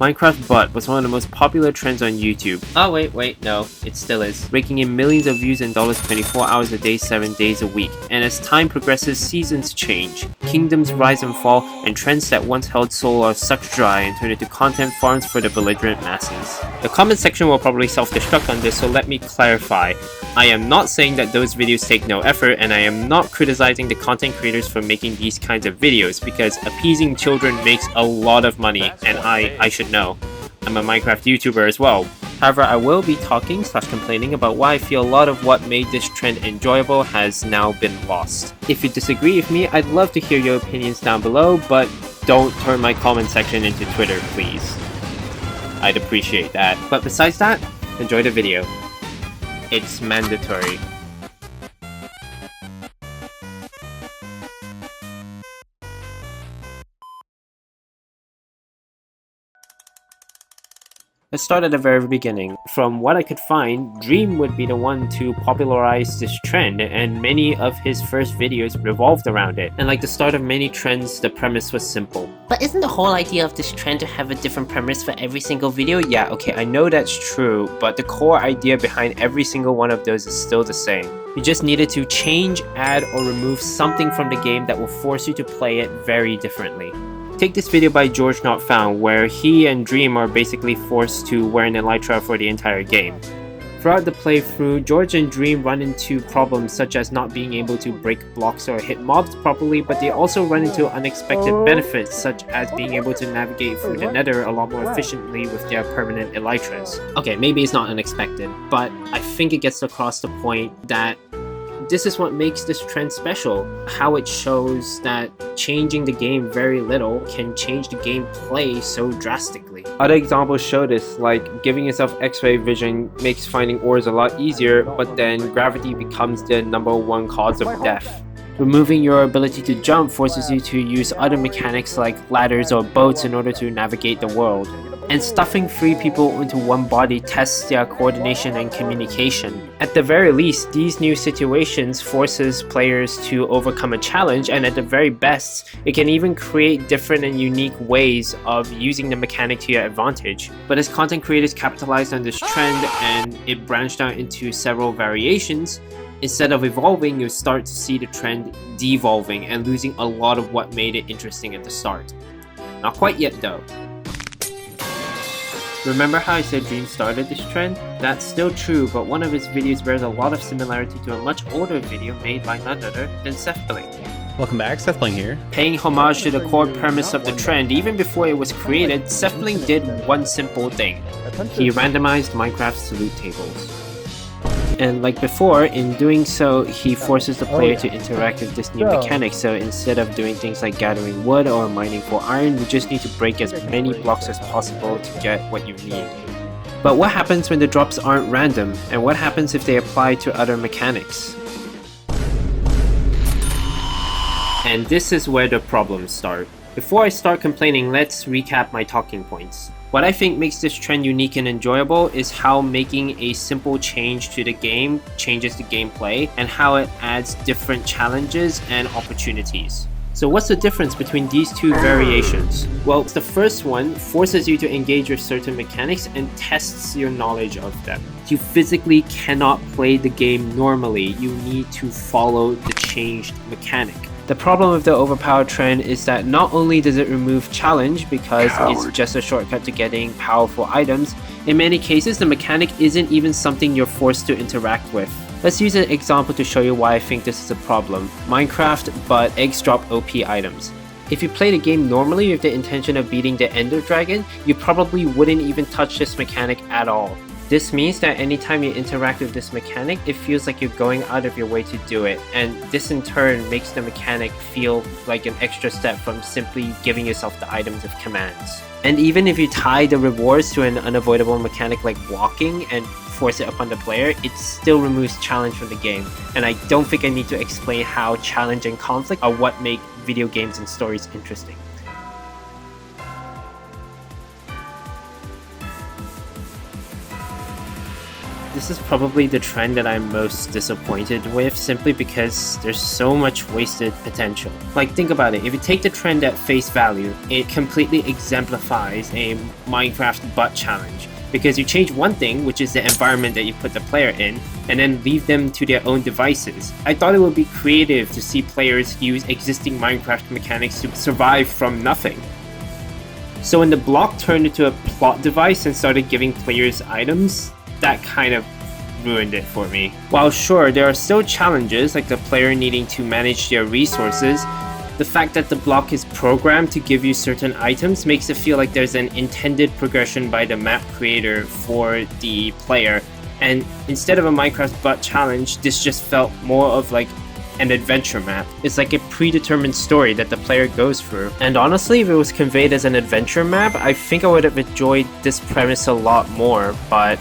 Minecraft butt was one of the most popular trends on YouTube. Oh wait, no, it still is. Raking in millions of views and dollars 24 hours a day, 7 days a week. And as time progresses, seasons change. Kingdoms rise and fall, and trends that once held soul are sucked dry and turn into content farms for the belligerent masses. The comment section will probably self-destruct on this, so let me clarify. I am not saying that those videos take no effort, and I am not criticizing the content creators for making these kinds of videos, because appeasing children makes a lot of money, and I should know. I'm a Minecraft YouTuber as well. However, I will be talking / complaining about why I feel a lot of what made this trend enjoyable has now been lost. If you disagree with me, I'd love to hear your opinions down below, but don't turn my comment section into Twitter, please. I'd appreciate that. But besides that, enjoy the video. It's mandatory. Let's start at the very beginning. From what I could find, Dream would be the one to popularize this trend, and many of his first videos revolved around it. And like the start of many trends, the premise was simple. But isn't the whole idea of this trend to have a different premise for every single video? Yeah, okay, I know that's true, but the core idea behind every single one of those is still the same. You just needed to change, add, or remove something from the game that will force you to play it very differently. Take this video by GeorgeNotFound, where he and Dream are basically forced to wear an elytra for the entire game. Throughout the playthrough, George and Dream run into problems such as not being able to break blocks or hit mobs properly, but they also run into unexpected benefits such as being able to navigate through the nether a lot more efficiently with their permanent elytras. Okay, maybe it's not unexpected, but I think it gets across the point that this is what makes this trend special, how it shows that changing the game very little can change the gameplay so drastically. Other examples show this, like giving yourself X-ray vision makes finding ores a lot easier, but then gravity becomes the #1 cause of death. Removing your ability to jump forces you to use other mechanics like ladders or boats in order to navigate the world. And stuffing 3 people into one body tests their coordination and communication. At the very least, these new situations forces players to overcome a challenge, and at the very best, it can even create different and unique ways of using the mechanic to your advantage. But as content creators capitalized on this trend and it branched out into several variations, instead of evolving, you start to see the trend devolving and losing a lot of what made it interesting at the start. Not quite yet though. Remember how I said Dream started this trend? That's still true, but one of his videos bears a lot of similarity to a much older video made by none other than Sethbling. Welcome back, Sethbling here. Paying homage to the core premise of the trend, even before it was created, Sethbling did one simple thing. He randomized Minecraft's loot tables. And like before, in doing so, he forces the player to interact with this new mechanic, so instead of doing things like gathering wood or mining for iron, you just need to break as many blocks as possible to get what you need. But what happens when the drops aren't random, and what happens if they apply to other mechanics? And this is where the problems start. Before I start complaining, let's recap my talking points. What I think makes this trend unique and enjoyable is how making a simple change to the game changes the gameplay, and how it adds different challenges and opportunities. So what's the difference between these two variations? Well, the first one forces you to engage with certain mechanics and tests your knowledge of them. You physically cannot play the game normally, you need to follow the changed mechanic. The problem with the overpowered trend is that not only does it remove challenge because it's just a shortcut to getting powerful items, in many cases the mechanic isn't even something you're forced to interact with. Let's use an example to show you why I think this is a problem. Minecraft, but eggs drop OP items. If you play the game normally with the intention of beating the Ender Dragon, you probably wouldn't even touch this mechanic at all. This means that anytime you interact with this mechanic, it feels like you're going out of your way to do it, and this in turn makes the mechanic feel like an extra step from simply giving yourself the items of commands. And even if you tie the rewards to an unavoidable mechanic like walking and force it upon the player, it still removes challenge from the game, and I don't think I need to explain how challenge and conflict are what make video games and stories interesting. This is probably the trend that I'm most disappointed with, simply because there's so much wasted potential. Like, think about it, if you take the trend at face value, it completely exemplifies a Minecraft butt challenge. Because you change one thing, which is the environment that you put the player in, and then leave them to their own devices. I thought it would be creative to see players use existing Minecraft mechanics to survive from nothing. So when the block turned into a plot device and started giving players items, that kind of ruined it for me. While sure, there are still challenges, like the player needing to manage their resources, the fact that the block is programmed to give you certain items makes it feel like there's an intended progression by the map creator for the player. And instead of a Minecraft butt challenge, this just felt more of like an adventure map. It's like a predetermined story that the player goes through. And honestly, if it was conveyed as an adventure map, I think I would have enjoyed this premise a lot more, but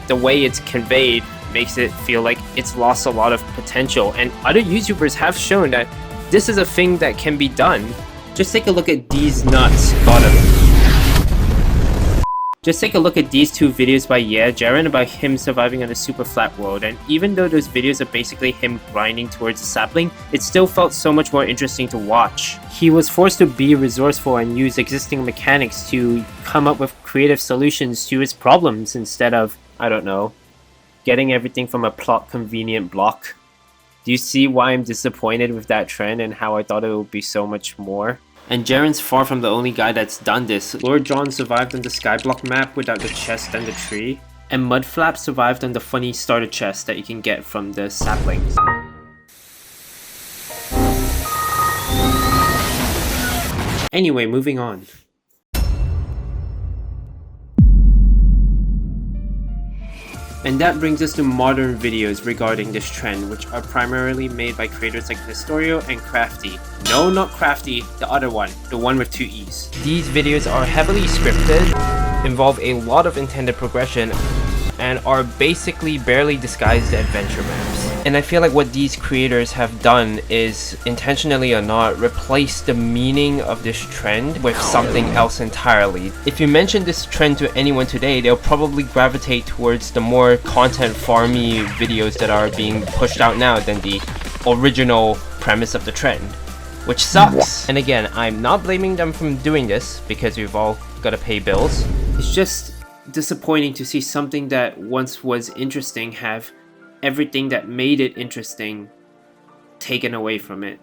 the way it's conveyed makes it feel like it's lost a lot of potential. And other YouTubers have shown that this is a thing that can be done. Just take a look at these nuts. Just take a look at these two videos by Jaren about him surviving on a super flat world, and even though those videos are basically him grinding towards a sapling, it still felt so much more interesting to watch. He was forced to be resourceful and use existing mechanics to come up with creative solutions to his problems instead of, I don't know, getting everything from a plot convenient block. Do you see why I'm disappointed with that trend and how I thought it would be so much more? And Jaren's far from the only guy that's done this. Lord John survived on the skyblock map without the chest and the tree. And Mudflap survived on the funny starter chest that you can get from the saplings. Anyway, moving on. And that brings us to modern videos regarding this trend, which are primarily made by creators like xNestorio and Craftee. No, not Craftee, the other one, the one with 2 E's. These videos are heavily scripted, involve a lot of intended progression, and are basically barely disguised adventure maps. And I feel like what these creators have done is, intentionally or not, replace the meaning of this trend with something else entirely. If you mention this trend to anyone today, they'll probably gravitate towards the more content farmy videos that are being pushed out now than the original premise of the trend, which sucks. And again, I'm not blaming them for doing this, because we've all gotta pay bills. It's just disappointing to see something that once was interesting have everything that made it interesting taken away from it.